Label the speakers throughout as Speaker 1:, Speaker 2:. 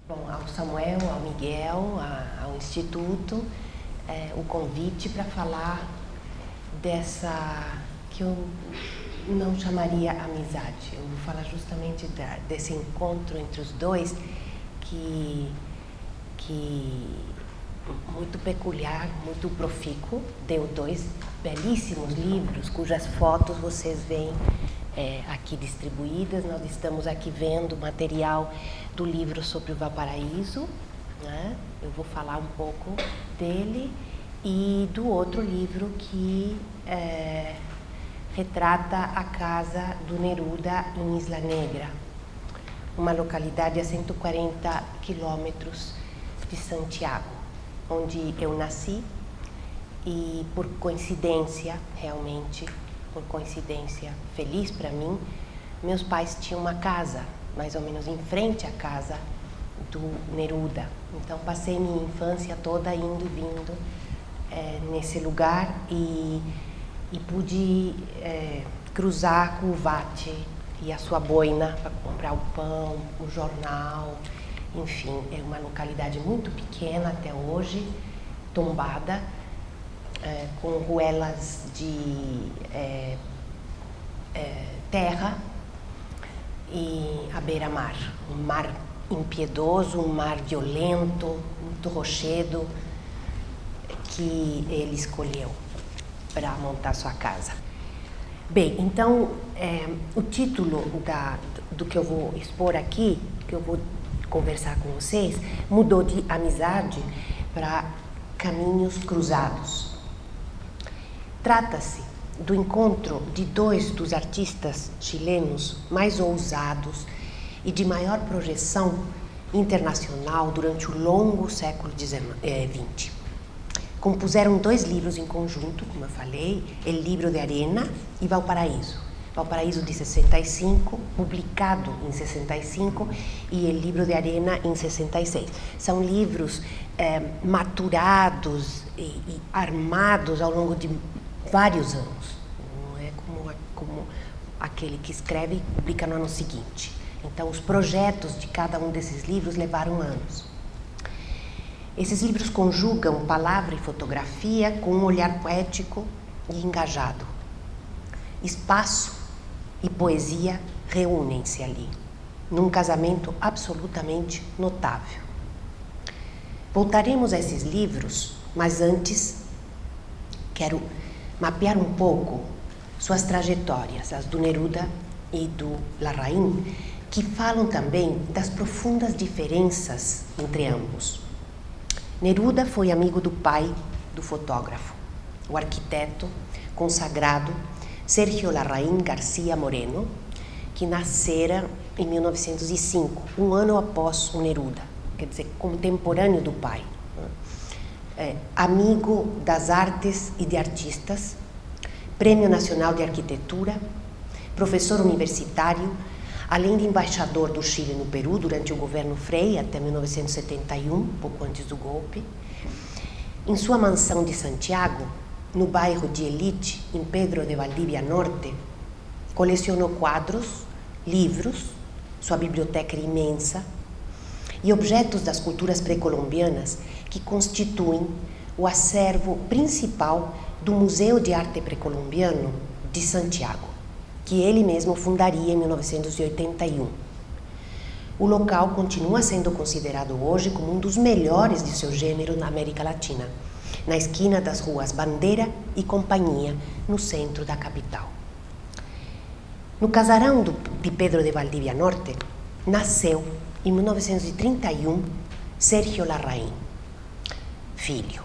Speaker 1: Bom, ao Samuel, ao Miguel, ao Instituto, o convite para falar dessa, que eu não chamaria amizade. Eu vou falar justamente desse encontro entre os dois, que muito peculiar, muito profícuo. Deu dois belíssimos livros, cujas fotos vocês veem aqui distribuídas. Nós estamos aqui vendo o material do livro sobre o Valparaíso, né? Eu vou falar um pouco dele e do outro livro que retrata a casa do Neruda em Isla Negra, uma localidade a 140 quilômetros de Santiago, onde eu nasci e, por coincidência, realmente, por coincidência feliz para mim, meus pais tinham uma casa, mais ou menos em frente à casa do Neruda. Então, passei minha infância toda indo e vindo nesse lugar e pude cruzar com o Vate e a sua boina para comprar o pão, o jornal. Enfim, é uma localidade muito pequena até hoje, tombada, com ruelas de terra e à beira-mar. Um mar impiedoso, um mar violento, muito rochedo, que ele escolheu para montar sua casa. Bem, então, o título do que eu vou expor aqui, que eu vou conversar com vocês, mudou de amizade para caminhos cruzados. Trata-se do encontro de dois dos artistas chilenos mais ousados e de maior projeção internacional durante o longo século XX. Compuseram dois livros em conjunto, como eu falei, El Libro de Arena e Valparaíso. Valparaíso de 65, publicado em 65, e El Libro de Arena em 66. São livros maturados e armados ao longo de vários anos. Não é como aquele que escreve e publica no ano seguinte. Então, os projetos de cada um desses livros levaram anos. Esses livros conjugam palavra e fotografia com um olhar poético e engajado. Espaço e poesia reúnem-se ali, num casamento absolutamente notável. Voltaremos a esses livros, mas antes quero mapear um pouco suas trajetórias, as do Neruda e do Larraín, que falam também das profundas diferenças entre ambos. Neruda foi amigo do pai do fotógrafo, o arquiteto consagrado Sergio Larraín García Moreno, que nascera em 1905, um ano após o Neruda, quer dizer, contemporâneo do pai. Amigo das artes e de artistas, Prêmio Nacional de Arquitetura, professor universitário, além de embaixador do Chile no Peru durante o governo Frei até 1971, pouco antes do golpe. Em sua mansão de Santiago, no bairro de Elite, em Pedro de Valdivia Norte, colecionou quadros, livros, sua biblioteca imensa, e objetos das culturas pré-colombianas que constituem o acervo principal do Museu de Arte Pré-Colombiano de Santiago, que ele mesmo fundaria em 1981. O local continua sendo considerado hoje como um dos melhores de seu gênero na América Latina, na esquina das ruas Bandeira e Companhia, no centro da capital. No casarão de Pedro de Valdivia Norte, nasceu, em 1931, Sergio Larraín, filho,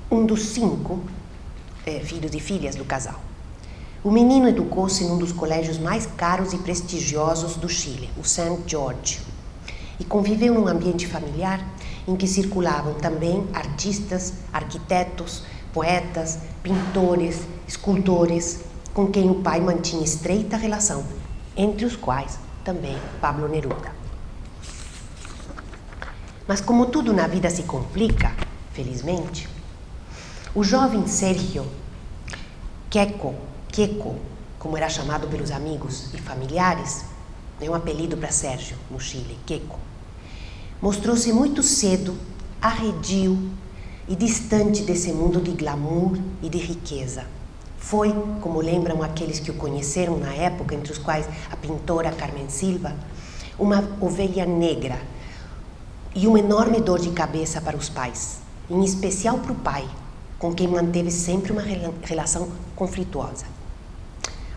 Speaker 1: um dos 5 filhos e filhas do casal. O menino educou-se num dos colégios mais caros e prestigiosos do Chile, o St. George, e conviveu num ambiente familiar em que circulavam também artistas, arquitetos, poetas, pintores, escultores, com quem o pai mantinha estreita relação, entre os quais também Pablo Neruda. Mas como tudo na vida se complica, felizmente, o jovem Sergio Queco, como era chamado pelos amigos e familiares, é um apelido para Sérgio no Chile, Queco, mostrou-se muito cedo arredio e distante desse mundo de glamour e de riqueza. Foi, como lembram aqueles que o conheceram na época, entre os quais a pintora Carmen Silva, uma ovelha negra e uma enorme dor de cabeça para os pais, em especial para o pai, com quem manteve sempre uma relação conflituosa.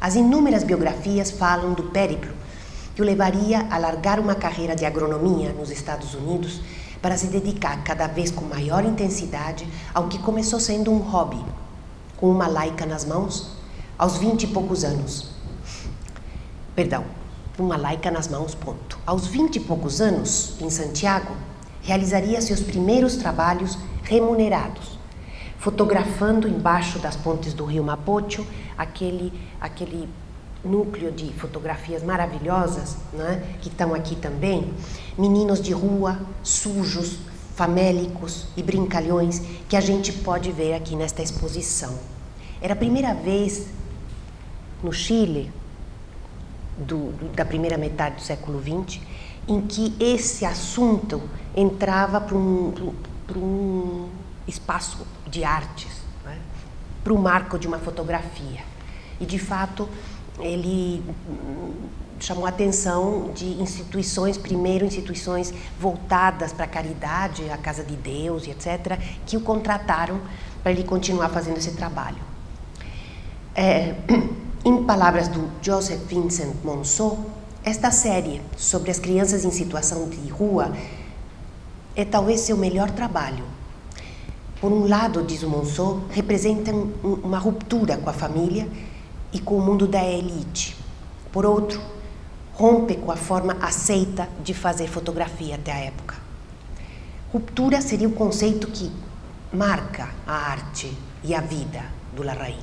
Speaker 1: As inúmeras biografias falam do périplo que o levaria a largar uma carreira de agronomia nos Estados Unidos para se dedicar cada vez com maior intensidade ao que começou sendo um hobby, com uma laica nas mãos, aos 20 e poucos anos. Perdão, uma laica nas mãos, ponto. Aos 20 e poucos anos, em Santiago, realizaria seus primeiros trabalhos remunerados, fotografando embaixo das pontes do rio Mapocho, aquele núcleo de fotografias maravilhosas, né, que estão aqui também, meninos de rua, sujos, famélicos e brincalhões, que a gente pode ver aqui nesta exposição. Era a primeira vez no Chile, da primeira metade do século XX, em que esse assunto entrava para um espaço de artes, né, para o marco de uma fotografia. E, de fato, ele chamou a atenção de instituições, primeiro instituições voltadas para a caridade, a Casa de Deus e etc., que o contrataram para ele continuar fazendo esse trabalho. Em palavras do Joseph Vincent Monceau, esta série sobre as crianças em situação de rua é talvez seu melhor trabalho. Por um lado, diz o Monceau, representa uma ruptura com a família e com o mundo da elite. Por outro, rompe com a forma aceita de fazer fotografia até a época. Ruptura seria o conceito que marca a arte e a vida do Larraín.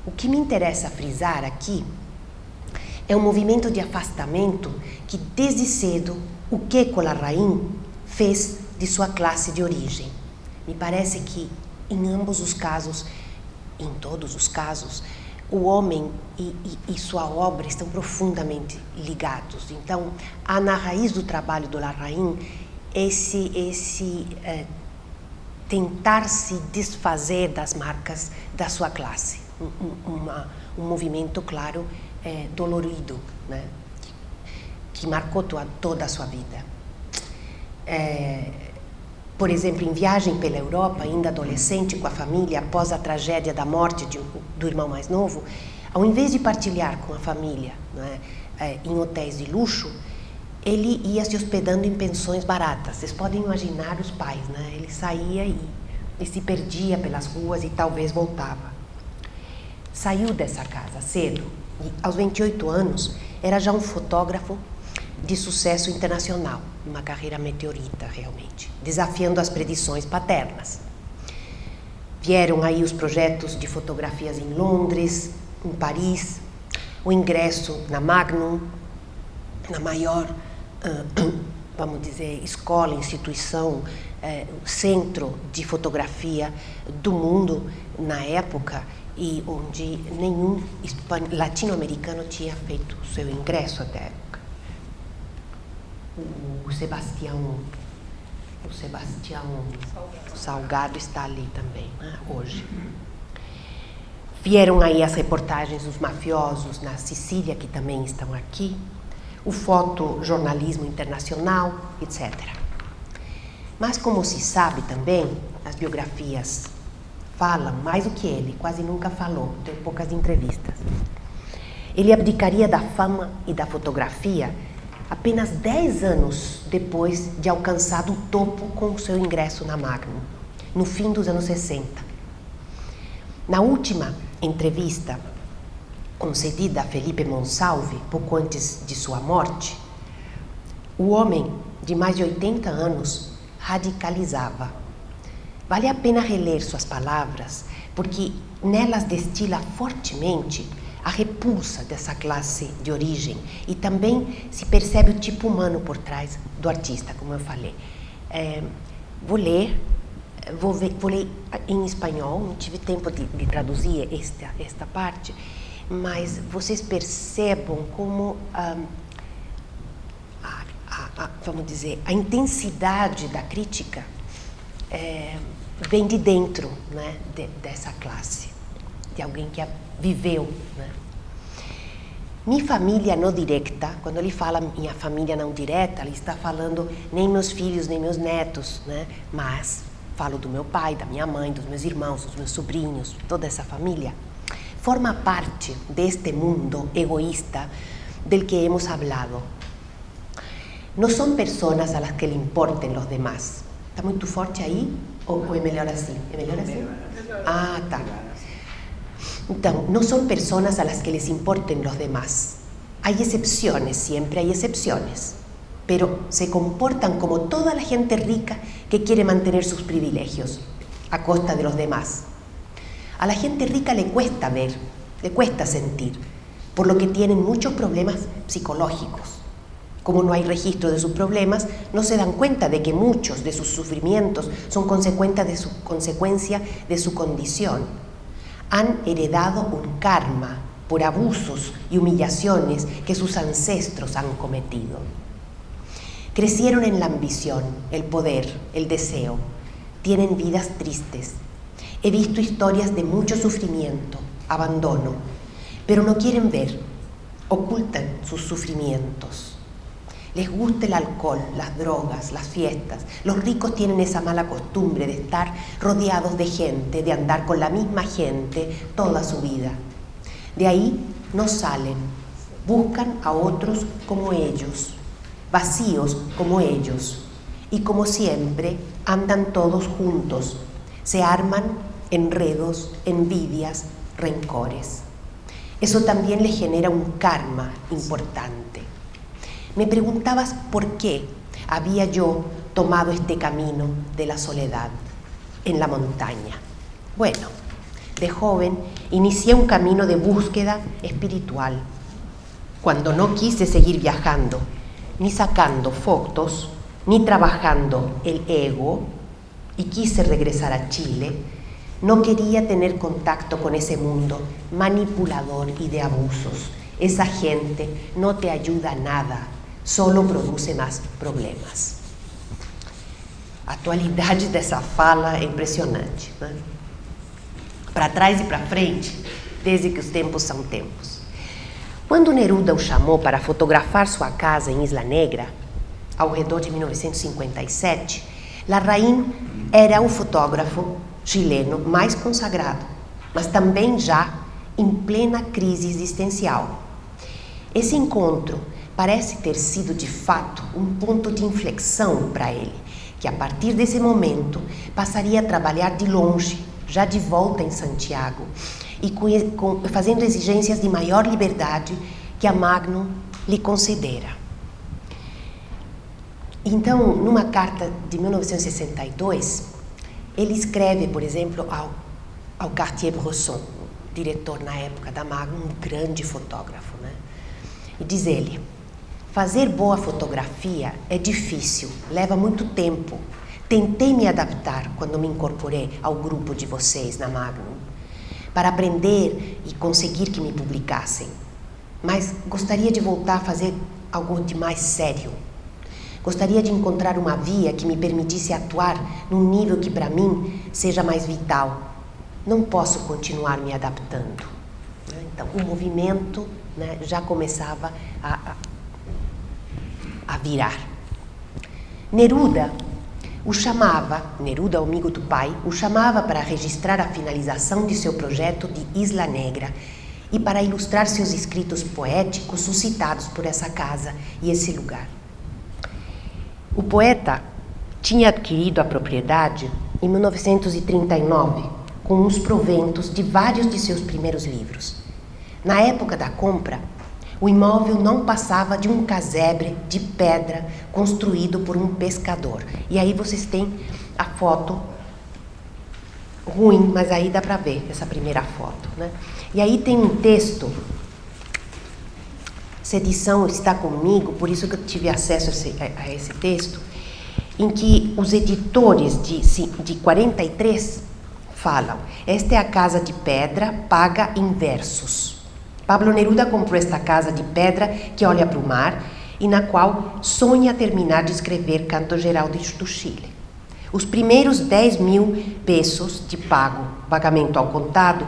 Speaker 1: O que me interessa frisar aqui é um movimento de afastamento que, desde cedo, o Queco Larraín fez de sua classe de origem. Me parece que, em ambos os casos, em todos os casos, o homem e sua obra estão profundamente ligados. Então, há na raiz do trabalho do Larraín esse tentar se desfazer das marcas da sua classe. Um movimento, claro, dolorido, né? Que marcou toda a sua vida. Por exemplo, em viagem pela Europa, ainda adolescente com a família, após a tragédia da morte do irmão mais novo, ao invés de partilhar com a família, né, em hotéis de luxo, ele ia se hospedando em pensões baratas. Vocês podem imaginar os pais, né? Ele saía e se perdia pelas ruas e talvez voltava. Saiu dessa casa cedo e, aos 28 anos, era já um fotógrafo de sucesso internacional, uma carreira meteorita realmente, desafiando as predições paternas. Vieram aí os projetos de fotografias em Londres, em Paris, o ingresso na Magnum, na maior, vamos dizer, escola, instituição, centro de fotografia do mundo na época, e onde nenhum latino-americano tinha feito o seu ingresso até a época. O Sebastião Salgado está ali também, né, hoje. Vieram aí as reportagens dos mafiosos na Sicília, que também estão aqui, o fotojornalismo internacional, etc. Mas, como se sabe também, as biografias falam mais do que ele, quase nunca falou, tem poucas entrevistas. Ele abdicaria da fama e da fotografia apenas 10 anos depois de alcançado o topo com o seu ingresso na Magnum, no fim dos anos 60. Na última entrevista concedida a Felipe Monsalve, pouco antes de sua morte, o homem de mais de 80 anos radicalizava. Vale a pena reler suas palavras, porque nelas destila fortemente a repulsa dessa classe de origem e também se percebe o tipo humano por trás do artista, como eu falei. Vou ler em espanhol, não tive tempo de traduzir esta parte, mas vocês percebam como vamos dizer, a intensidade da crítica vem de dentro, né, dessa classe, de alguém que viveu, né? Minha família não direta, quando ele fala minha família não direta, ele está falando nem meus filhos, nem meus netos, né? Mas falo do meu pai, da minha mãe, dos meus irmãos, dos meus sobrinhos, toda essa família. Forma parte deste mundo egoísta del que hemos hablado. No son personas a las que le importen los demás. ¿Está muito forte aí? Ou é melhor assim? É melhor assim? Ah, tá. Então, no son personas a las que les importen los demás. Hay excepciones, siempre hay excepciones, pero se comportan como toda la gente rica que quiere mantener sus privilegios a costa de los demás. A la gente rica le cuesta ver, le cuesta sentir, por lo que tienen muchos problemas psicológicos. Como no hay registro de sus problemas, no se dan cuenta de que muchos de sus sufrimientos son consecuencia de su condición. Han heredado un karma por abusos y humillaciones que sus ancestros han cometido. Crecieron en la ambición, el poder, el deseo. Tienen vidas tristes. He visto historias de mucho sufrimiento, abandono, pero no quieren ver, ocultan sus sufrimientos. Les gusta el alcohol, las drogas, las fiestas. Los ricos tienen esa mala costumbre de estar rodeados de gente, de andar con la misma gente toda su vida. De ahí no salen, buscan a otros como ellos, vacíos como ellos. Y como siempre, andan todos juntos. Se arman enredos, envidias, rencores. Eso también les genera un karma importante. Me preguntabas por qué había yo tomado este camino de la soledad en la montaña. Bueno, de joven inicié un camino de búsqueda espiritual. Cuando no quise seguir viajando, ni sacando fotos, ni trabajando el ego, y quise regresar a Chile, no quería tener contacto con ese mundo manipulador y de abusos. Esa gente no te ayuda a nada. Solo produce mais problemas. A atualidade dessa fala é impressionante, né? Para trás e para frente, desde que os tempos são tempos. Quando Neruda o chamou para fotografar sua casa em Isla Negra, ao redor de 1957, Larraín era o fotógrafo chileno mais consagrado, mas também já em plena crise existencial. Esse encontro parece ter sido de fato um ponto de inflexão para ele, que a partir desse momento passaria a trabalhar de longe, já de volta em Santiago, e fazendo exigências de maior liberdade que a Magnum lhe concedera. Então, numa carta de 1962, ele escreve, por exemplo, ao Cartier-Bresson, diretor na época da Magnum, um grande fotógrafo, né? E diz ele: fazer boa fotografia é difícil, leva muito tempo. Tentei me adaptar quando me incorporei ao grupo de vocês na Magnum, para aprender e conseguir que me publicassem. Mas gostaria de voltar a fazer algo de mais sério. Gostaria de encontrar uma via que me permitisse atuar num nível que para mim seja mais vital. Não posso continuar me adaptando. Então, o movimento, né, já começava a virar. Neruda, o amigo do pai, o chamava para registrar a finalização de seu projeto de Isla Negra e para ilustrar seus escritos poéticos suscitados por essa casa e esse lugar. O poeta tinha adquirido a propriedade em 1939, com os proventos de vários de seus primeiros livros. Na época da compra, o imóvel não passava de um casebre de pedra construído por um pescador. E aí vocês têm a foto ruim, mas aí dá para ver essa primeira foto, né? E aí tem um texto, essa edição está comigo, por isso que eu tive acesso a esse texto, em que os editores de 43 falam: esta é a casa de pedra paga em versos. Pablo Neruda comprou esta casa de pedra que olha para o mar e na qual sonha terminar de escrever Canto Geral do Chile. Os primeiros 10 mil pesos de pagamento ao contado,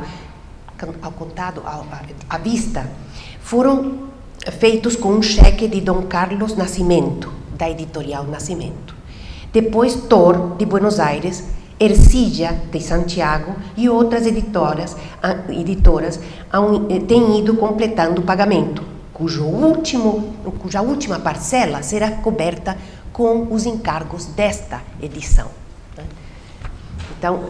Speaker 1: à vista, foram feitos com um cheque de Dom Carlos Nascimento, da editorial Nascimento. Depois, Thor, de Buenos Aires, Ercilla, de Santiago, e outras editoras têm ido completando o pagamento, cuja última parcela será coberta com os encargos desta edição. Então,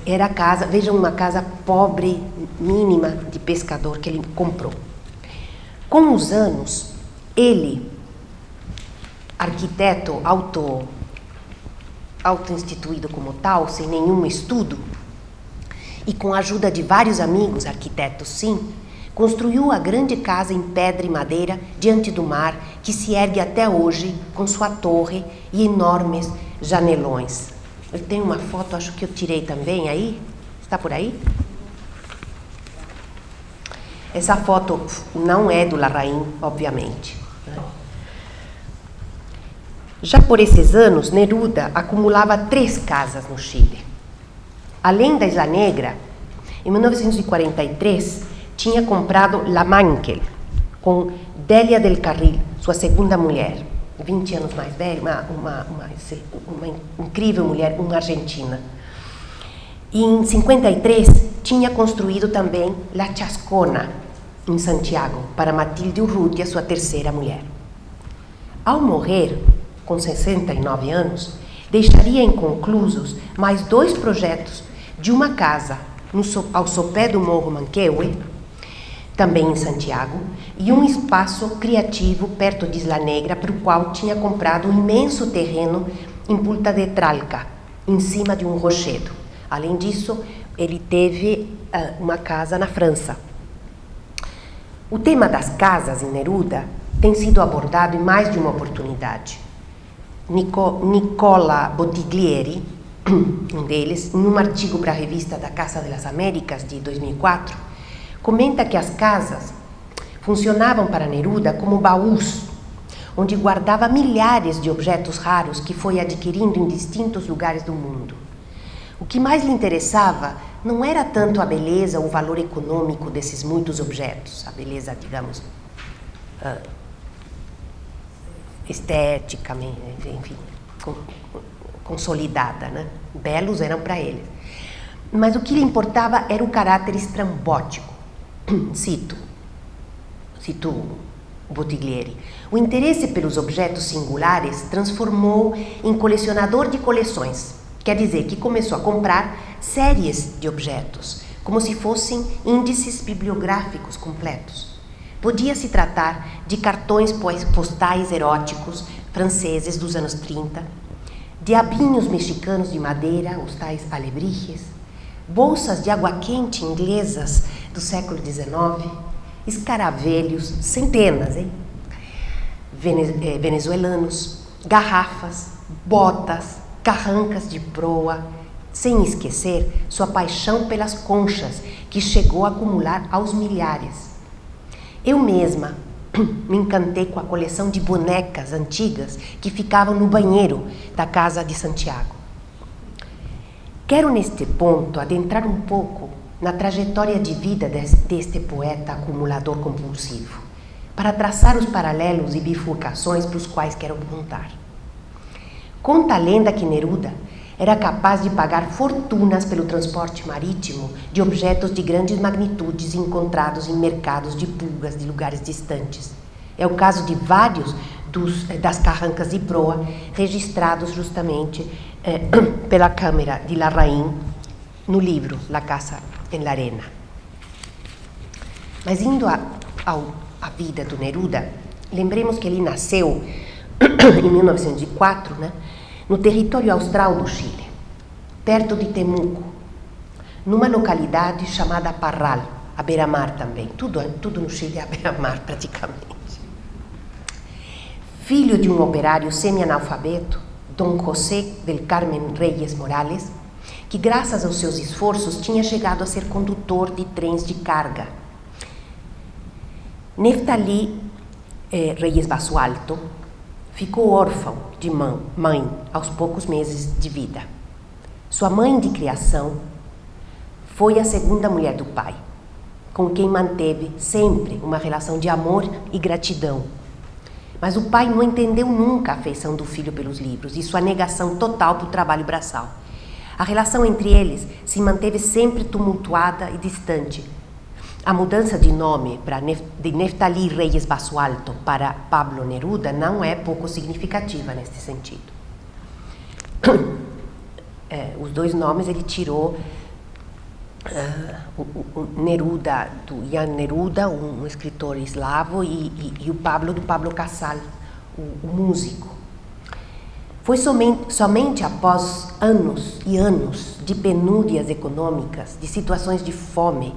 Speaker 1: era a casa, vejam, uma casa pobre, mínima, de pescador que ele comprou. Com os anos, ele, arquiteto auto-instituído como tal, sem nenhum estudo, e com a ajuda de vários amigos, arquitetos sim, construiu a grande casa em pedra e madeira diante do mar, que se ergue até hoje com sua torre e enormes janelões. Eu tenho uma foto, acho que eu tirei também aí. Está por aí? Essa foto não é do Larraín, obviamente. Já por esses anos, Neruda acumulava 3 casas no Chile. Além da Isla Negra, em 1943, tinha comprado La Mankel, com Délia del Carril, sua segunda mulher, 20 anos mais velha, uma incrível mulher, uma argentina. E em 53, tinha construído também La Chascona, em Santiago, para Matilde Urrutia, sua terceira mulher. Ao morrer, com 69 anos, deixaria inconclusos mais 2 projetos de uma casa ao sopé do Morro Manquehue, também em Santiago, e um espaço criativo perto de Isla Negra, para o qual tinha comprado um imenso terreno em Punta de Tralca, em cima de um rochedo. Além disso, ele teve uma casa na França. O tema das casas em Neruda tem sido abordado em mais de uma oportunidade. Nicola Bottiglieri, um deles, em um artigo para a revista da Casa das Américas, de 2004, comenta que as casas funcionavam para Neruda como baús, onde guardava milhares de objetos raros que foi adquirindo em distintos lugares do mundo. O que mais lhe interessava não era tanto a beleza ou o valor econômico desses muitos objetos, a beleza, digamos, esteticamente, enfim, consolidada, né? Belos eram para ele. Mas o que lhe importava era o caráter estrambótico. Cito Bottiglieri. O interesse pelos objetos singulares transformou em colecionador de coleções. Quer dizer que começou a comprar séries de objetos, como se fossem índices bibliográficos completos. Podia se tratar de cartões postais eróticos franceses dos anos 30, diabinhos mexicanos de madeira, os tais alebrijes, bolsas de água quente inglesas do século XIX, escaravelhos, centenas, venezuelanos, garrafas, botas, carrancas de proa, sem esquecer sua paixão pelas conchas, que chegou a acumular aos milhares. Eu mesma me encantei com a coleção de bonecas antigas que ficavam no banheiro da casa de Santiago. Quero, neste ponto, adentrar um pouco na trajetória de vida deste poeta acumulador compulsivo, para traçar os paralelos e bifurcações para os quais quero apontar. Conta a lenda que Neruda era capaz de pagar fortunas pelo transporte marítimo de objetos de grandes magnitudes encontrados em mercados de pulgas de lugares distantes. É o caso de vários das carrancas de proa registrados justamente pela câmera de Larraín no livro La Casa en la Arena. Mas indo à vida do Neruda, lembremos que ele nasceu em 1904, né, no território austral do Chile, perto de Temuco, numa localidade chamada Parral, à beira-mar também. Tudo no Chile é à beira-mar, praticamente. Filho de um operário semi-analfabeto, Dom José del Carmen Reyes Morales, que graças aos seus esforços tinha chegado a ser condutor de trens de carga. Neftali Reyes Basualto, ficou órfão de mãe aos poucos meses de vida. Sua mãe de criação foi a segunda mulher do pai, com quem manteve sempre uma relação de amor e gratidão. Mas o pai não entendeu nunca a afeição do filho pelos livros e sua negação total para o trabalho braçal. A relação entre eles se manteve sempre tumultuada e distante. A mudança de nome de Neftali Reyes Basualto para Pablo Neruda não é pouco significativa neste sentido. Os dois nomes ele tirou o Neruda, do Jan Neruda, um escritor eslavo, e o Pablo, do Pablo Casal, o músico. Foi somente após anos e anos de penúrias econômicas, de situações de fome,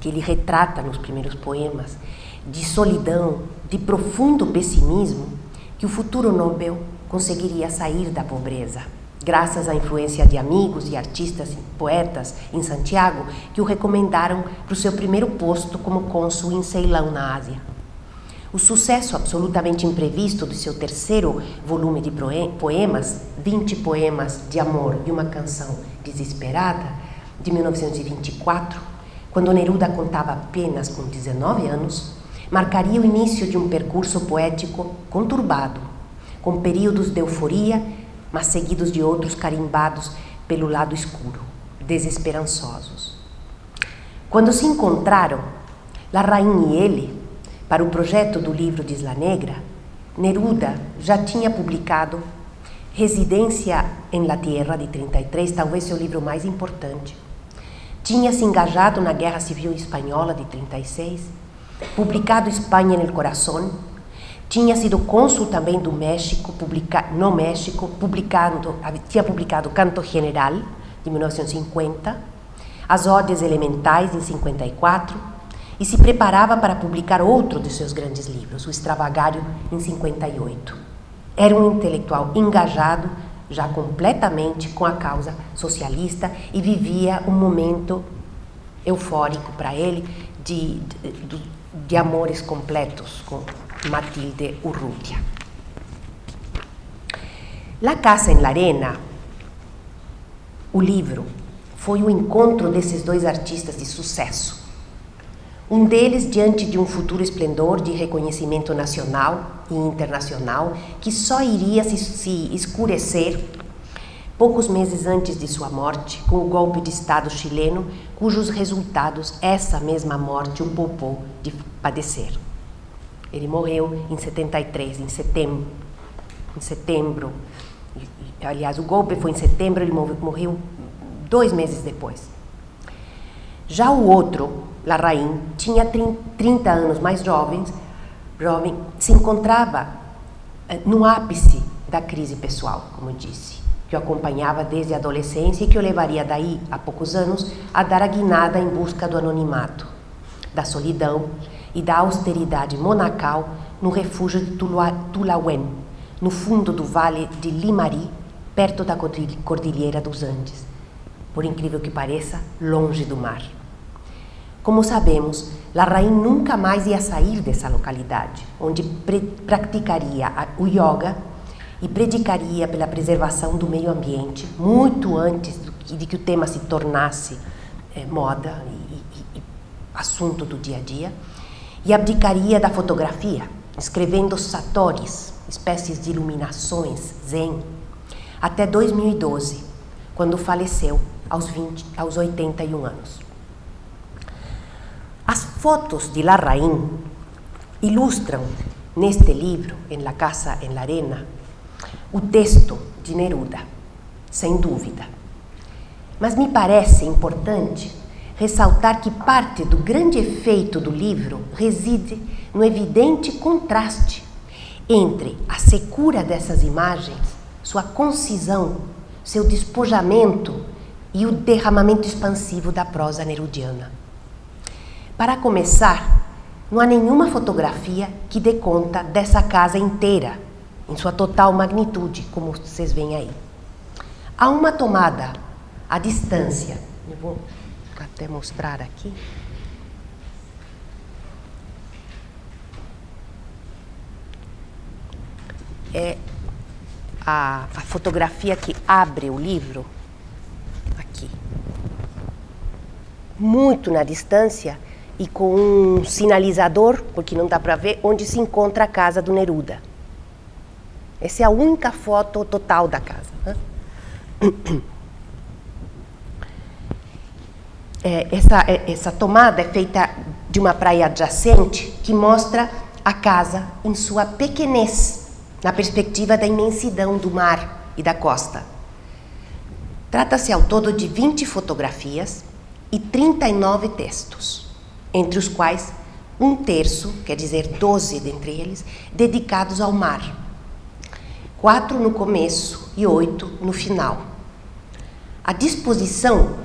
Speaker 1: que ele retrata nos primeiros poemas, de solidão, de profundo pessimismo, que o futuro Nobel conseguiria sair da pobreza, graças à influência de amigos e artistas e poetas em Santiago, que o recomendaram para o seu primeiro posto como cônsul em Ceilão, na Ásia. O sucesso absolutamente imprevisto do seu terceiro volume de poemas, 20 poemas de amor e uma canção desesperada, de 1924, quando Neruda contava apenas com 19 anos, marcaria o início de um percurso poético conturbado, com períodos de euforia, mas seguidos de outros carimbados pelo lado escuro, desesperançosos. Quando se encontraram, Larraín e ele, para o projeto do livro de Isla Negra, Neruda já tinha publicado Residência en la Tierra, de 33, talvez seu livro mais importante. Tinha se engajado na Guerra Civil Espanhola, de 36, publicado Espanha en el Corazón, tinha sido cônsul também do México, tinha publicado Canto General, de 1950, As Odes Elementais, em 54, e se preparava para publicar outro de seus grandes livros, O Extravagário, em 58. Era um intelectual engajado, já completamente com a causa socialista, e vivia um momento eufórico para ele de amores completos com Matilde Urrutia. La Casa en la Arena, o livro, foi o encontro desses dois artistas de sucesso. Um deles diante de um futuro esplendor de reconhecimento nacional e internacional que só iria se escurecer poucos meses antes de sua morte, com o golpe de Estado chileno, cujos resultados essa mesma morte o poupou de padecer. Ele morreu em 73, em setembro. Aliás, o golpe foi em setembro, ele morreu 2 meses depois. Já o outro, Larraín, tinha 30 anos mais jovem, se encontrava no ápice da crise pessoal, como disse, que o acompanhava desde a adolescência e que o levaria daí, a poucos anos, a dar a guinada em busca do anonimato, da solidão e da austeridade monacal no refúgio de Tulauen, no fundo do vale de Limari, perto da Cordilheira dos Andes, por incrível que pareça, longe do mar. Como sabemos, Larraín nunca mais ia sair dessa localidade, onde praticaria o yoga e predicaria pela preservação do meio ambiente, muito antes de que o tema se tornasse moda e assunto do dia a dia, e abdicaria da fotografia, escrevendo satoris, espécies de iluminações zen, até 2012, quando faleceu aos 81 anos. As fotos de Larraín ilustram neste livro, em La Casa en la Arena, o texto de Neruda, sem dúvida. Mas me parece importante ressaltar que parte do grande efeito do livro reside no evidente contraste entre a secura dessas imagens, sua concisão, seu despojamento e o derramamento expansivo da prosa nerudiana. Para começar, não há nenhuma fotografia que dê conta dessa casa inteira, em sua total magnitude, como vocês veem aí. Há uma tomada à distância, eu vou até mostrar aqui. é a fotografia que abre o livro, aqui. Muito na distância e com um sinalizador, porque não dá para ver, onde se encontra a casa do Neruda. Essa é a única foto total da casa. Né? Essa tomada é feita de uma praia adjacente que mostra a casa em sua pequenez, na perspectiva da imensidão do mar e da costa. Trata-se ao todo de 20 fotografias e 39 textos, entre os quais um terço, quer dizer 12 dentre eles, dedicados ao mar. 4 no começo e 8 no final. A disposição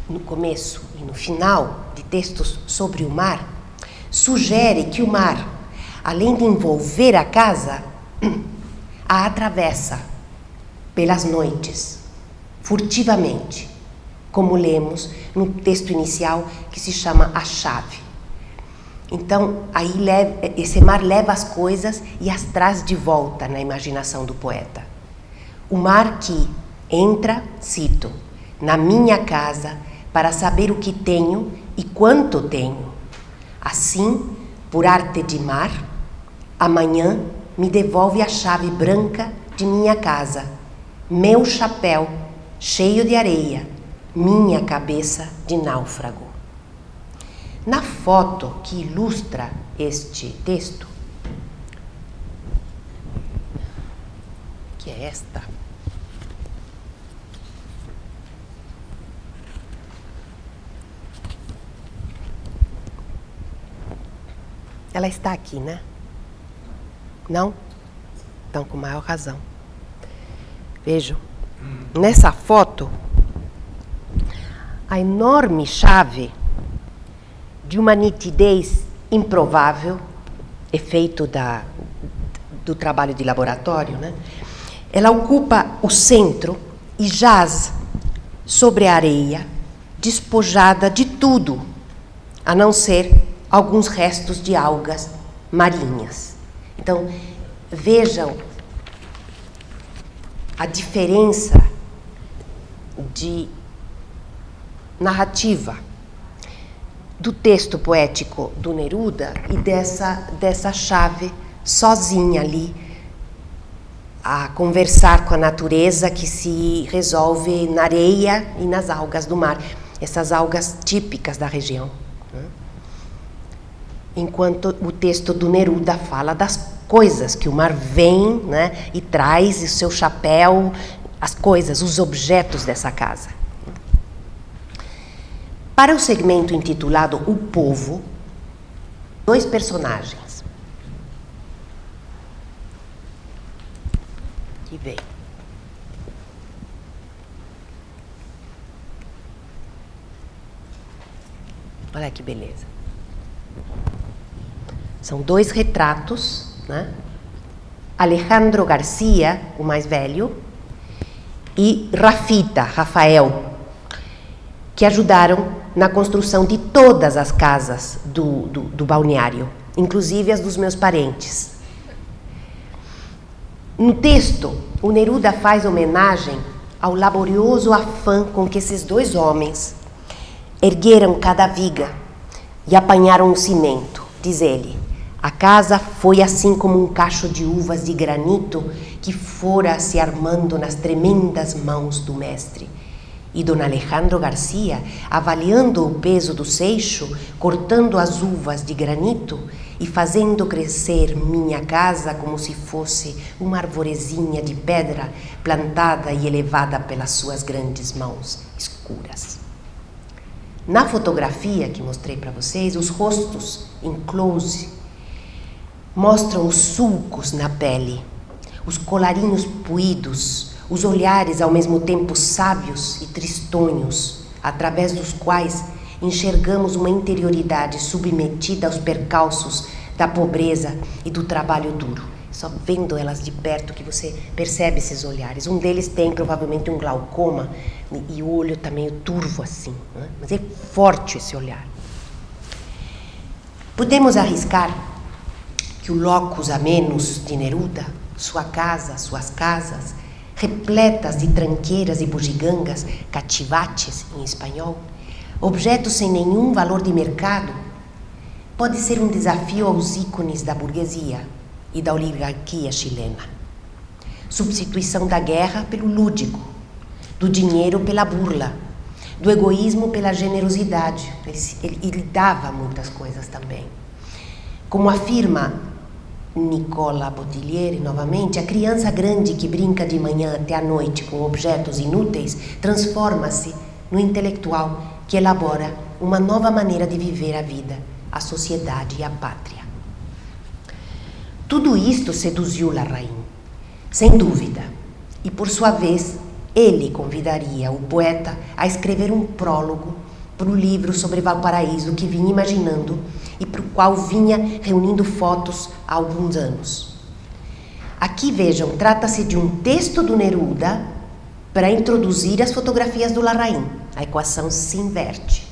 Speaker 1: no começo e no final de textos sobre o mar sugere que o mar, além de envolver a casa, a atravessa pelas noites, furtivamente, como lemos no texto inicial que se chama A Chave. Então, aí esse mar leva as coisas e as traz de volta na imaginação do poeta. O mar que entra, cito, na minha casa para saber o que tenho e quanto tenho. Assim, por arte de mar, amanhã me devolve a chave branca de minha casa, meu chapéu cheio de areia, minha cabeça de náufrago. Na foto que ilustra este texto, que é esta, ela está aqui, né? Não? Então, com maior razão. Vejam, nessa foto, a enorme chave de uma nitidez improvável, efeito do trabalho de laboratório, né? Ela ocupa o centro e jaz sobre a areia, despojada de tudo, a não ser alguns restos de algas marinhas. Então, vejam a diferença de narrativa do texto poético do Neruda e dessa chave sozinha ali a conversar com a natureza que se resolve na areia e nas algas do mar, essas algas típicas da região. Né? Enquanto o texto do Neruda fala das coisas que o mar vem, né, e traz, o seu chapéu, as coisas, os objetos dessa casa. Para o segmento intitulado O Povo, 2 personagens. Que vem. Olha que beleza. São 2 retratos, né? Alejandro Garcia, o mais velho, e Rafael, que ajudaram na construção de todas as casas do balneário, inclusive as dos meus parentes. No texto, o Neruda faz homenagem ao laborioso afã com que esses 2 homens ergueram cada viga e apanharam o cimento, diz ele. A casa foi assim como um cacho de uvas de granito que fora se armando nas tremendas mãos do mestre. E Dom Alejandro Garcia, avaliando o peso do seixo, cortando as uvas de granito e fazendo crescer minha casa como se fosse uma arvorezinha de pedra plantada e elevada pelas suas grandes mãos escuras. Na fotografia que mostrei para vocês, os rostos em close mostram os sulcos na pele, os colarinhos puídos, os olhares ao mesmo tempo sábios e tristonhos, através dos quais enxergamos uma interioridade submetida aos percalços da pobreza e do trabalho duro. Só vendo elas de perto que você percebe esses olhares. Um deles tem provavelmente um glaucoma e o olho está meio turvo assim, né? Mas é forte esse olhar. Podemos arriscar que o locus amenus de Neruda suas casas, repletas de tranqueiras e bugigangas, cachivaches em espanhol, objetos sem nenhum valor de mercado, pode ser um desafio aos ícones da burguesia e da oligarquia chilena. Substituição da guerra pelo lúdico, do dinheiro pela burla, do egoísmo pela generosidade. Ele dava muitas coisas também. Como afirma Nicola Bottiglieri, novamente, a criança grande que brinca de manhã até a noite com objetos inúteis transforma-se no intelectual que elabora uma nova maneira de viver a vida, a sociedade e a pátria. Tudo isto seduziu Larraín, sem dúvida, e por sua vez ele convidaria o poeta a escrever um prólogo para o livro sobre Valparaíso que vinha imaginando e para o qual vinha reunindo fotos há alguns anos. Aqui vejam, trata-se de um texto do Neruda para introduzir as fotografias do Larraín. A equação se inverte.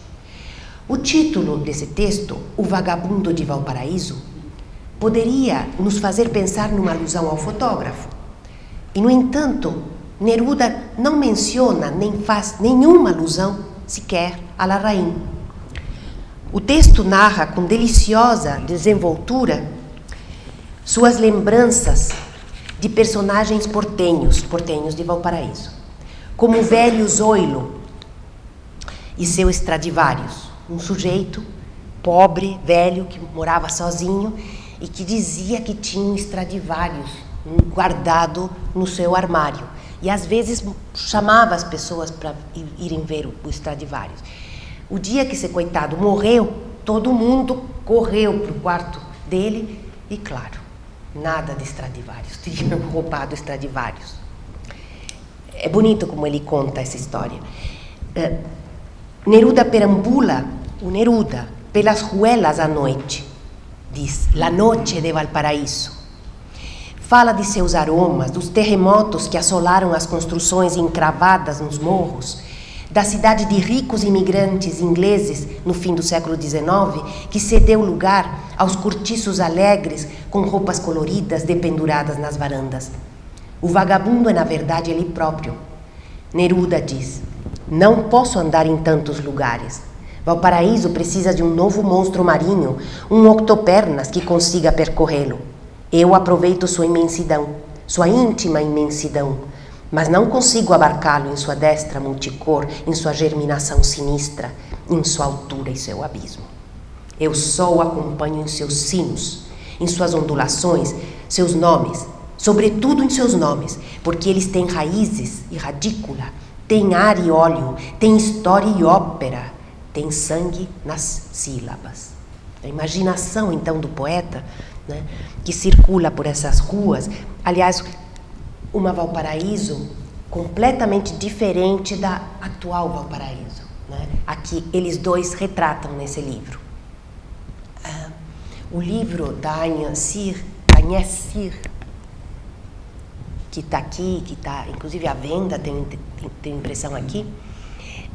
Speaker 1: O título desse texto, O Vagabundo de Valparaíso, poderia nos fazer pensar numa alusão ao fotógrafo. E, no entanto, Neruda não menciona nem faz nenhuma alusão sequer a Larraín. O texto narra com deliciosa desenvoltura suas lembranças de personagens portenhos de Valparaíso, como o velho Zoilo e seu Stradivarius, um sujeito pobre, velho, que morava sozinho e que dizia que tinha um Stradivarius guardado no seu armário. E às vezes chamava as pessoas para irem ver o Stradivarius. O dia que esse coitado morreu, todo mundo correu para o quarto dele e, claro, nada de Stradivarius, tinha roubado Stradivarius. É bonito como ele conta essa história. Neruda perambula, o Neruda, pelas ruelas à noite, diz, La noche de Valparaíso. Fala de seus aromas, dos terremotos que assolaram as construções encravadas nos morros, da cidade de ricos imigrantes ingleses no fim do século XIX, que cedeu lugar aos cortiços alegres com roupas coloridas dependuradas nas varandas. O vagabundo é, na verdade, ele próprio. Neruda diz, não posso andar em tantos lugares. Valparaíso precisa de um novo monstro marinho, um octopernas que consiga percorrê-lo. Eu aproveito sua imensidão, sua íntima imensidão, mas não consigo abarcá-lo em sua destra multicor, em sua germinação sinistra, em sua altura e seu abismo. Eu só o acompanho em seus sinos, em suas ondulações, seus nomes, sobretudo em seus nomes, porque eles têm raízes e radícula, têm ar e óleo, têm história e ópera, têm sangue nas sílabas. A imaginação, então, do poeta, né, que circula por essas ruas, aliás, uma Valparaíso completamente diferente da atual Valparaíso, né? Aqui eles dois retratam nesse livro. O livro da Agnès Cyr, que está aqui, que está inclusive à venda, tem impressão aqui,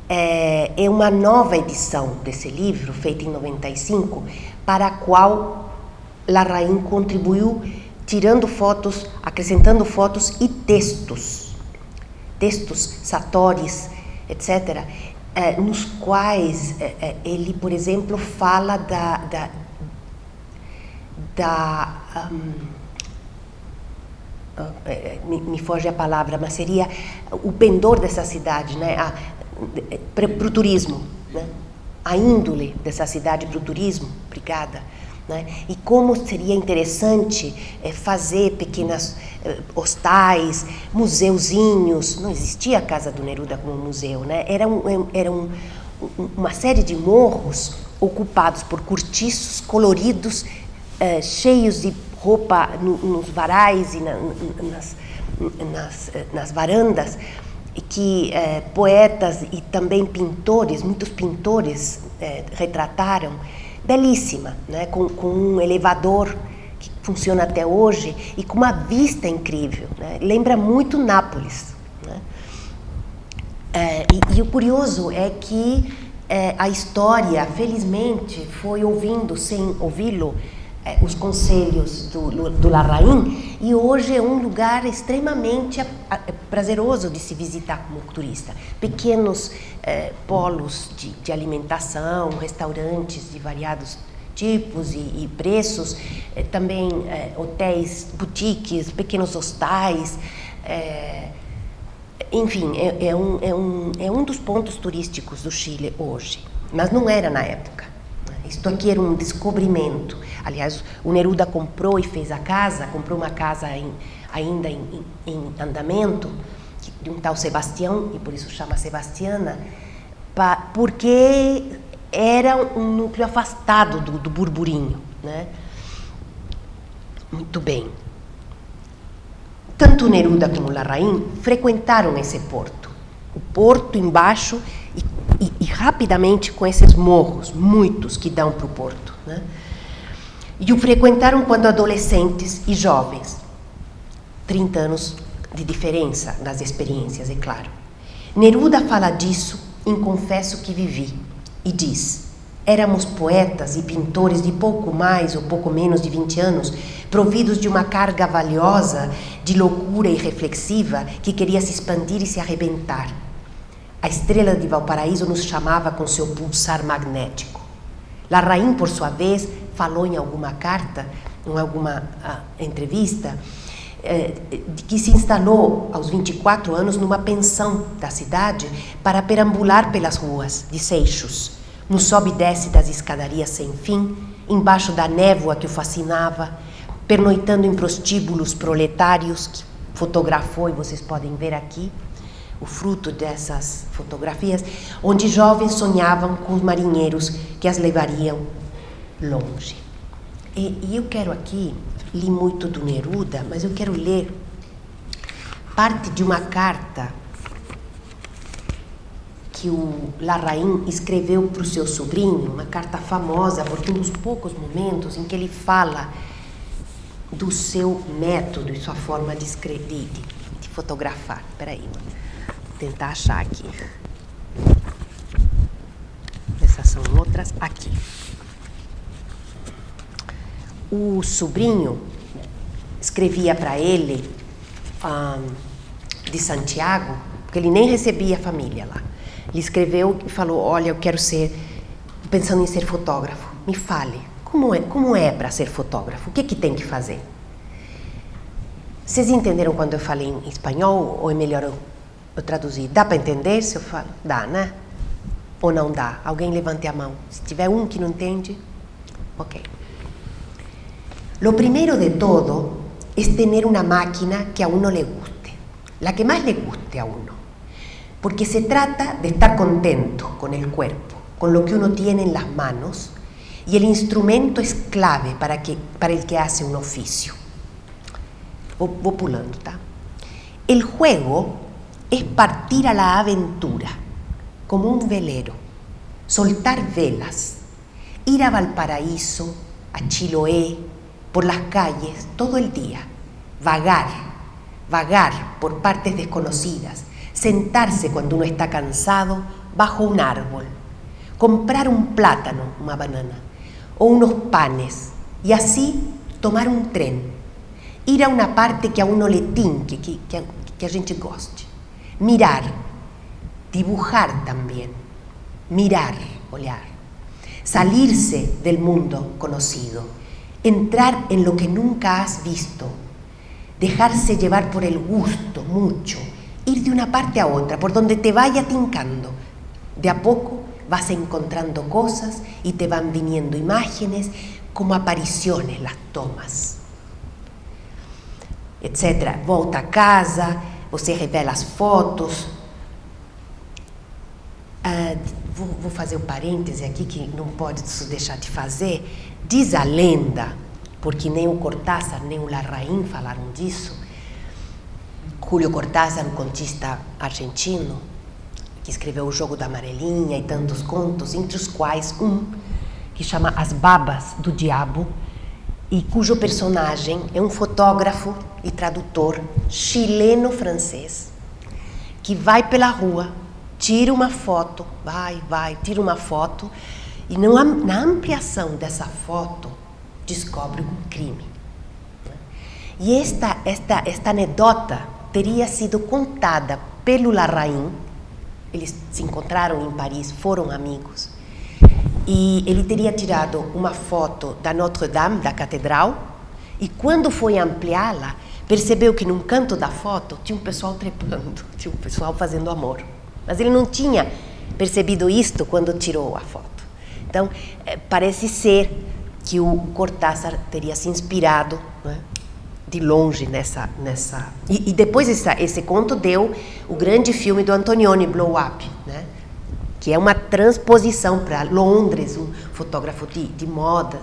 Speaker 1: é uma nova edição desse livro, feita em 95, para a qual Larraín contribuiu tirando fotos, acrescentando fotos e textos, satores, etc., nos quais ele, por exemplo, fala me foge a palavra, mas seria o pendor dessa cidade, né? Para o turismo, né? A índole dessa cidade para o turismo, obrigada. Né? E como seria interessante fazer pequenas hostais, museuzinhos. Não existia a Casa do Neruda como museu, né? Era uma série de morros ocupados por cortiços coloridos, cheios de roupa nos varais e nas varandas, e que poetas e também pintores, muitos pintores retrataram. Belíssima, né? Com um elevador que funciona até hoje e com uma vista incrível, né? Lembra muito Nápoles, né? E o curioso é que a história, felizmente, foi ouvindo, sem ouvi-lo, os conselhos do Larraín, e hoje é um lugar extremamente prazeroso de se visitar como turista. Pequenos polos de alimentação, restaurantes de variados tipos e preços, também hotéis, boutiques, pequenos hostais, enfim, é um dos pontos turísticos do Chile hoje, mas não era na época. Isto aqui era um descobrimento. Aliás, o Neruda comprou e fez a casa, comprou uma casa ainda em andamento, de um tal Sebastião, e por isso chama Sebastiana, porque era um núcleo afastado do burburinho, né? Muito bem. Tanto Neruda como Larraín frequentaram esse porto. O porto embaixo e rapidamente com esses morros, muitos que dão para o porto, né? E o frequentaram quando adolescentes e jovens. 30 anos de diferença nas experiências, é claro. Neruda fala disso em Confesso que Vivi e diz: éramos poetas e pintores de pouco mais ou pouco menos de 20 anos, providos de uma carga valiosa de loucura irreflexiva que queria se expandir e se arrebentar. A estrela de Valparaíso nos chamava com seu pulsar magnético. Larraín, por sua vez, falou em alguma carta, em alguma entrevista, de que se instalou aos 24 anos numa pensão da cidade para perambular pelas ruas de Seixos, no sobe e desce das escadarias sem fim, embaixo da névoa que o fascinava, pernoitando em prostíbulos proletários, que fotografou, e vocês podem ver aqui o fruto dessas fotografias, onde jovens sonhavam com os marinheiros que as levariam longe. E eu quero aqui, li muito do Neruda, mas eu quero ler parte de uma carta que o Larraín escreveu para o seu sobrinho, uma carta famosa, porque um dos poucos momentos em que ele fala do seu método e sua forma de escrever, de fotografar. Espera aí, vou tentar achar aqui. Essas são outras. Aqui. O sobrinho escrevia para ele de Santiago, porque ele nem recebia a família lá. Ele escreveu e falou: olha, eu quero pensando em ser fotógrafo, me fale, como é para ser fotógrafo? O que tem que fazer? Vocês entenderam quando eu falei em espanhol, ou é melhor eu traduzir? Dá para entender se eu falo? Dá, né? Ou não dá? Alguém levante a mão. Se tiver um que não entende, ok. Lo primero de todo es tener una máquina que a uno le guste, la que más le guste a uno, porque se trata de estar contento con el cuerpo, con lo que uno tiene en las manos, y el instrumento es clave para el que hace un oficio. Vou pulando, tá? El juego es partir a la aventura, como un velero, soltar velas, ir a Valparaíso, a Chiloé, por las calles todo el día, vagar por partes desconocidas, sentarse cuando uno está cansado bajo un árbol, comprar un plátano, una banana, o unos panes, y así tomar un tren, ir a una parte que a uno le tinque, que a gente goste, mirar, dibujar también, mirar, olhar, salirse del mundo conocido, entrar en lo que nunca has visto, dejarse llevar por el gusto mucho, ir de una parte a otra, por donde te vaya tincando. De a poco vas encontrando cosas y te van viniendo imágenes, como apariciones las tomas, etc. Volta a casa, você revela as fotos. Vou fazer um parêntese aqui que não pode deixar de fazer. Diz a lenda, porque nem o Cortázar nem o Larraín falaram disso, Julio Cortázar, um contista argentino, que escreveu O Jogo da Amarelinha e tantos contos, entre os quais um que chama As Babas do Diabo, e cujo personagem é um fotógrafo e tradutor chileno-francês, que vai pela rua, tira uma foto, tira uma foto, e na ampliação dessa foto, descobre um crime. E esta anedota teria sido contada pelo Larraín. Eles se encontraram em Paris, foram amigos. E ele teria tirado uma foto da Notre-Dame, da catedral, e quando foi ampliá-la, percebeu que num canto da foto tinha um pessoal trepando, tinha um pessoal fazendo amor. Mas ele não tinha percebido isto quando tirou a foto. Então, parece ser que o Cortázar teria se inspirado, né, de longe nessa... E depois esse conto deu o grande filme do Antonioni, Blow Up, né, que é uma transposição para Londres, um fotógrafo de moda,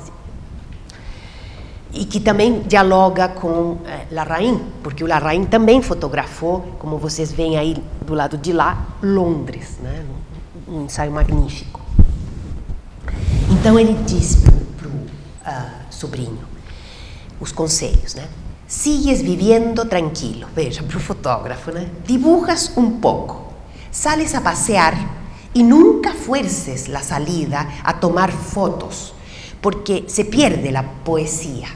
Speaker 1: e que também dialoga com Larraín, porque o Larraín também fotografou, como vocês veem aí do lado de lá, Londres, né, um ensaio magnífico. Então ele diz para o sobrinho os conselhos, né? Sigues vivendo tranquilo, veja, para o fotógrafo, né? Dibujas um pouco, sales a passear y nunca fuerces la salida a tomar fotos, porque se pierde la poesía.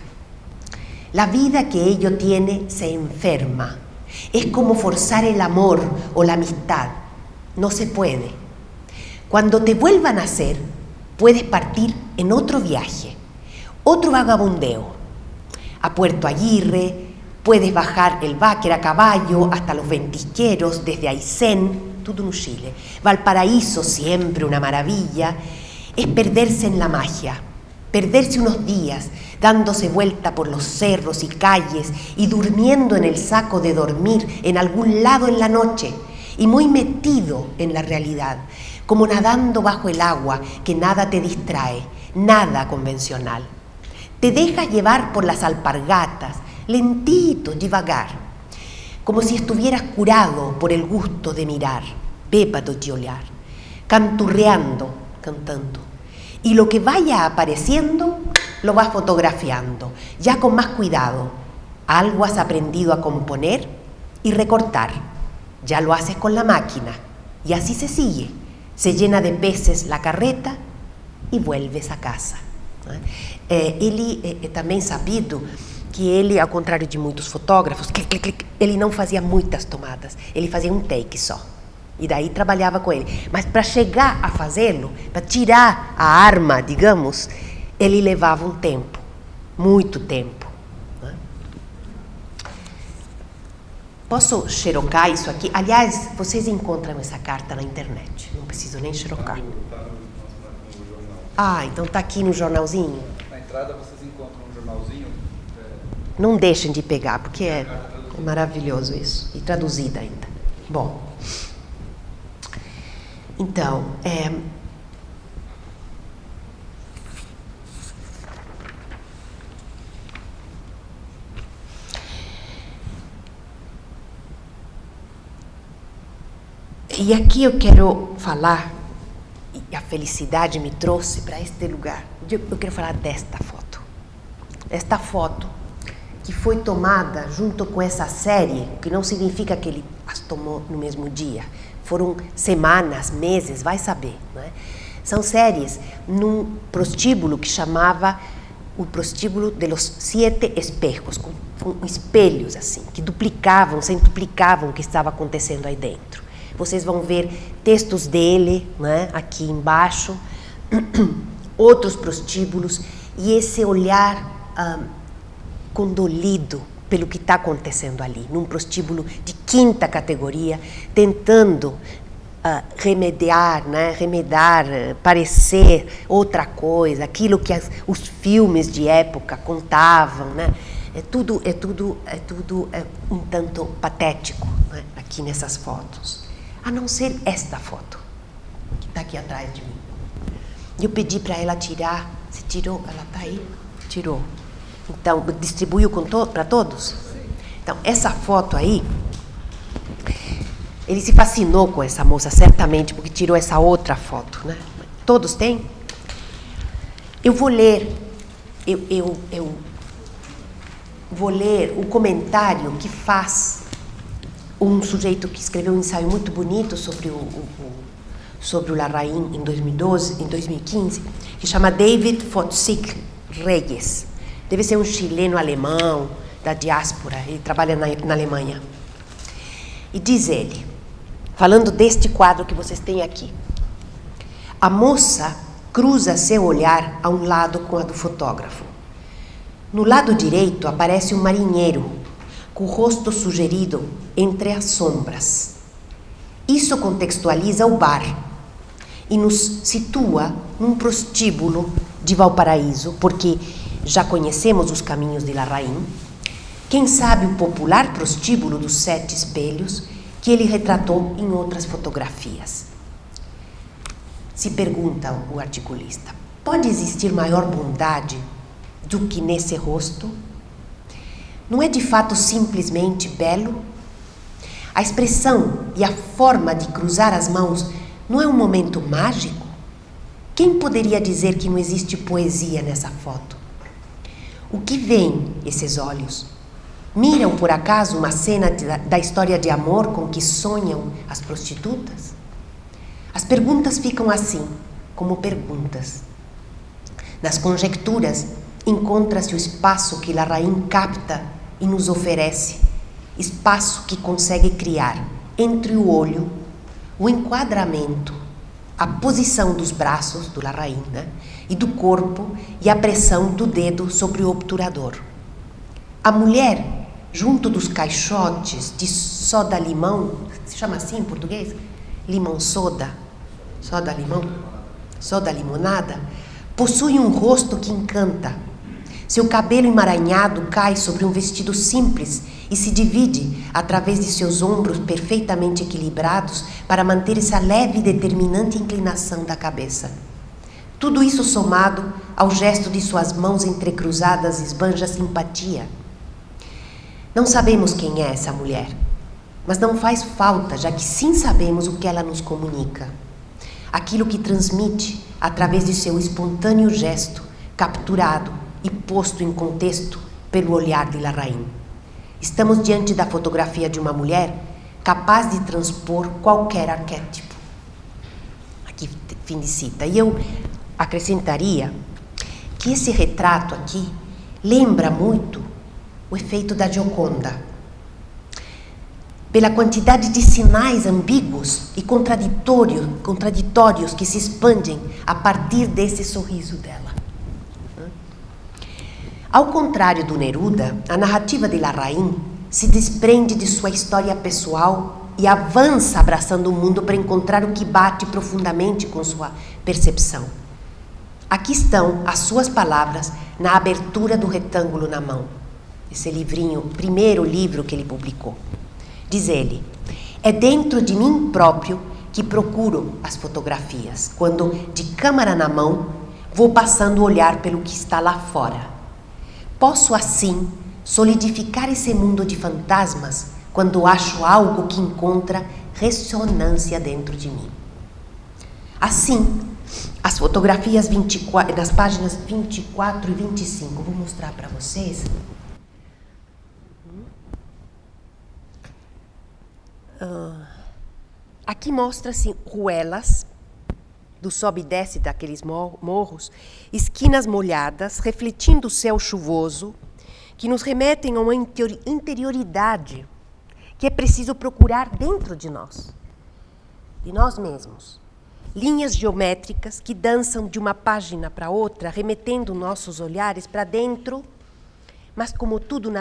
Speaker 1: La vida que ello tiene se enferma. Es como forzar el amor o la amistad. No se puede. Cuando te vuelvan a hacer, puedes partir en otro viaje, otro vagabundeo. A Puerto Aguirre, puedes bajar el Báquer a caballo hasta los Ventisqueros, desde Aysén, todo no Chile. Valparaíso, siempre una maravilla. Es perderse en la magia, perderse unos días, dándose vuelta por los cerros y calles y durmiendo en el saco de dormir en algún lado en la noche y muy metido en la realidad, como nadando bajo el agua que nada te distrae, nada convencional. Te dejas llevar por las alpargatas, lentito, devagar, como si estuvieras curado por el gusto de mirar, bêbado de olhar, canturreando, cantando. Y lo que vaya apareciendo, lo vas fotografiando, ya con más cuidado. Algo has aprendido a componer y recortar. Ya lo haces con la máquina, y así se sigue. Se llena de peces la carreta e vuelves a casa. Ele é também sabido que ele, ao contrário de muitos fotógrafos, ele não fazia muitas tomadas, ele fazia um take só. E daí trabalhava com ele. Mas para chegar a fazê-lo, para tirar a arma, digamos, ele levava um tempo, muito tempo. Posso xerocar isso aqui? Aliás, vocês encontram essa carta na internet, não preciso nem xerocar. Ah, então está aqui no jornalzinho?
Speaker 2: Na entrada vocês encontram um jornalzinho.
Speaker 1: Não deixem de pegar, porque é maravilhoso isso. E traduzida ainda. Bom, então, e aqui eu quero falar, e a felicidade me trouxe para este lugar. Eu quero falar desta foto. Esta foto que foi tomada junto com essa série, que não significa que ele as tomou no mesmo dia. Foram semanas, meses, vai saber. Não é? São séries num prostíbulo que chamava o prostíbulo de los 7 espejos, com espelhos assim, que duplicavam, centuplicavam o que estava acontecendo aí dentro. Vocês vão ver textos dele, né, aqui embaixo, outros prostíbulos, e esse olhar condolido pelo que está acontecendo ali, num prostíbulo de 5ª categoria, tentando remediar, né, parecer outra coisa, aquilo que os filmes de época contavam, né? É tudo um tanto patético, né, aqui nessas fotos. A não ser esta foto, que está aqui atrás de mim. Eu pedi para ela tirar. Você tirou? Ela está aí? Tirou. Então, distribuiu para todos? Então, essa foto aí, ele se fascinou com essa moça, certamente, porque tirou essa outra foto, né? Todos têm? Eu vou ler, eu vou ler o comentário que faz um sujeito que escreveu um ensaio muito bonito sobre o Larraín em 2015, que chama David Fotzik Reyes. Deve ser um chileno alemão da diáspora, ele trabalha na Alemanha. E diz ele, falando deste quadro que vocês têm aqui: a moça cruza seu olhar a um lado com a do fotógrafo. No lado direito aparece um marinheiro, com o rosto sugerido entre as sombras. Isso contextualiza o bar e nos situa num prostíbulo de Valparaíso, porque já conhecemos os caminhos de Larraín. Quem sabe o popular prostíbulo dos 7 espelhos que ele retratou em outras fotografias. Se pergunta o articulista, pode existir maior bondade do que nesse rosto? Não é de fato simplesmente belo? A expressão e a forma de cruzar as mãos não é um momento mágico? Quem poderia dizer que não existe poesia nessa foto? O que veem esses olhos? Miram, por acaso, uma cena da história de amor com que sonham as prostitutas? As perguntas ficam assim, como perguntas. Nas conjecturas, encontra-se o espaço que Larraín capta e nos oferece, espaço que consegue criar entre o olho, o enquadramento, a posição dos braços do Larraín, né, e do corpo e a pressão do dedo sobre o obturador. A mulher, junto dos caixotes de soda-limão, se chama assim em português? Limão-soda, soda-limão, soda-limonada, possui um rosto que encanta. Seu cabelo emaranhado cai sobre um vestido simples e se divide através de seus ombros perfeitamente equilibrados para manter essa leve e determinante inclinação da cabeça. Tudo isso somado ao gesto de suas mãos entrecruzadas esbanja simpatia. Não sabemos quem é essa mulher, mas não faz falta, já que sim sabemos o que ela nos comunica. Aquilo que transmite através de seu espontâneo gesto, capturado e posto em contexto pelo olhar de Larraín. Estamos diante da fotografia de uma mulher capaz de transpor qualquer arquétipo. Aqui, fim de cita. E eu acrescentaria que esse retrato aqui lembra muito o efeito da Gioconda, pela quantidade de sinais ambíguos e contraditórios que se expandem a partir desse sorriso dela. Ao contrário do Neruda, a narrativa de Larraín se desprende de sua história pessoal e avança abraçando o mundo para encontrar o que bate profundamente com sua percepção. Aqui estão as suas palavras na abertura do retângulo na mão. Esse livrinho, o primeiro livro que ele publicou. Diz ele: é dentro de mim próprio que procuro as fotografias, quando, de câmera na mão, vou passando o olhar pelo que está lá fora. Posso, assim, solidificar esse mundo de fantasmas quando acho algo que encontra ressonância dentro de mim. Assim, as fotografias 24, nas páginas 24 e 25, vou mostrar para vocês. Aqui mostra-se ruelas do sobe e desce daqueles morros, esquinas molhadas, refletindo o céu chuvoso, que nos remetem a uma interioridade que é preciso procurar dentro de nós mesmos. Linhas geométricas que dançam de uma página para outra, remetendo nossos olhares para dentro, mas como tudo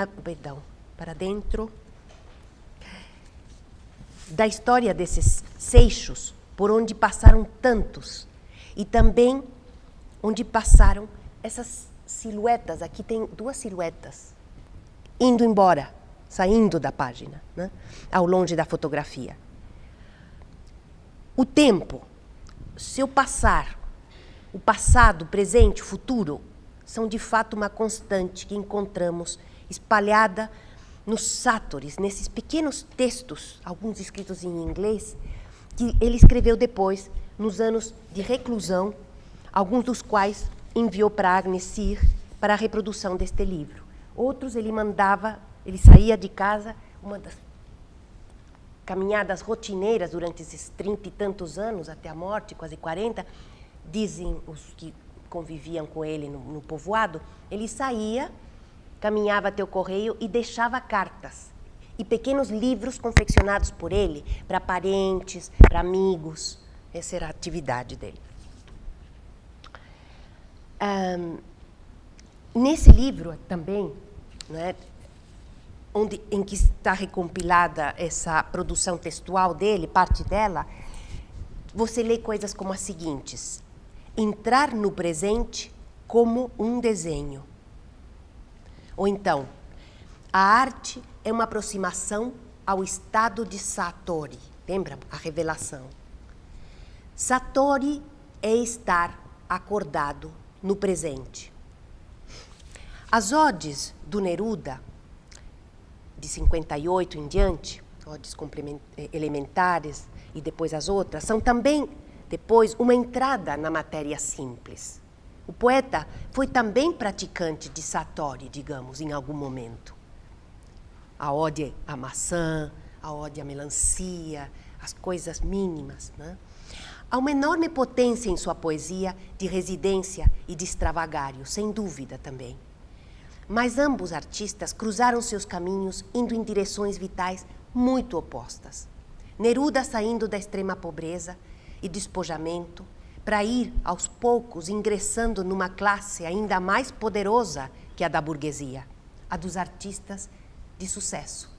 Speaker 1: para dentro da história desses seixos, por onde passaram tantos, e também onde passaram essas silhuetas. Aqui tem 2 silhuetas indo embora, saindo da página, né, ao longe da fotografia. O tempo, seu passar, o passado, o presente, o futuro, são de fato uma constante que encontramos espalhada nos sátores, nesses pequenos textos, alguns escritos em inglês, que ele escreveu depois, nos anos de reclusão, alguns dos quais enviou para Agnes Sir para a reprodução deste livro. Outros ele saía de casa, uma das caminhadas rotineiras durante esses 30 e tantos anos, até a morte, quase 40, dizem os que conviviam com ele no povoado, ele saía, caminhava até o correio e deixava cartas e pequenos livros confeccionados por ele para parentes, para amigos. Essa era a atividade dele. Nesse livro também, né, em que está recompilada essa produção textual dele, parte dela, você lê coisas como as seguintes: entrar no presente como um desenho. Ou então, a arte é uma aproximação ao estado de Satori. Lembra a revelação? Satori é estar acordado no presente. As odes do Neruda, de 58 em diante, odes elementares e depois as outras, são também, depois, uma entrada na matéria simples. O poeta foi também praticante de Satori, digamos, em algum momento. A ode à maçã, a ode à melancia, as coisas mínimas, né? Há uma enorme potência em sua poesia de residência e de extravagário, sem dúvida também. Mas ambos artistas cruzaram seus caminhos indo em direções vitais muito opostas. Neruda saindo da extrema pobreza e despojamento para ir, aos poucos, ingressando numa classe ainda mais poderosa que a da burguesia, a dos artistas de sucesso.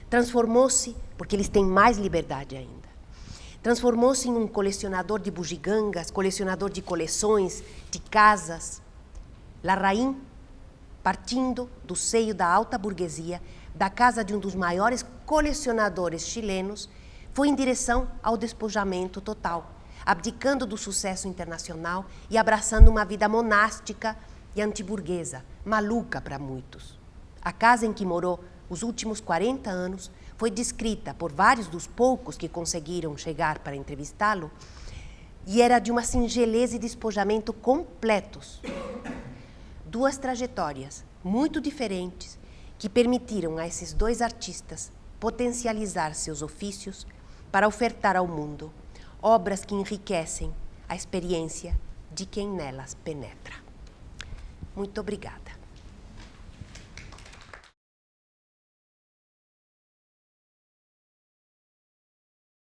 Speaker 1: Transformou-se, porque eles têm mais liberdade ainda, transformou-se em um colecionador de bugigangas, colecionador de coleções, de casas. Larraín, partindo do seio da alta burguesia, da casa de um dos maiores colecionadores chilenos, foi em direção ao despojamento total, abdicando do sucesso internacional e abraçando uma vida monástica e antiburguesa, maluca para muitos. A casa em que morou os últimos 40 anos foi descrita por vários dos poucos que conseguiram chegar para entrevistá-lo e era de uma singeleza e despojamento completos. Duas trajetórias muito diferentes que permitiram a esses dois artistas potencializar seus ofícios para ofertar ao mundo obras que enriquecem a experiência de quem nelas penetra. Muito obrigada.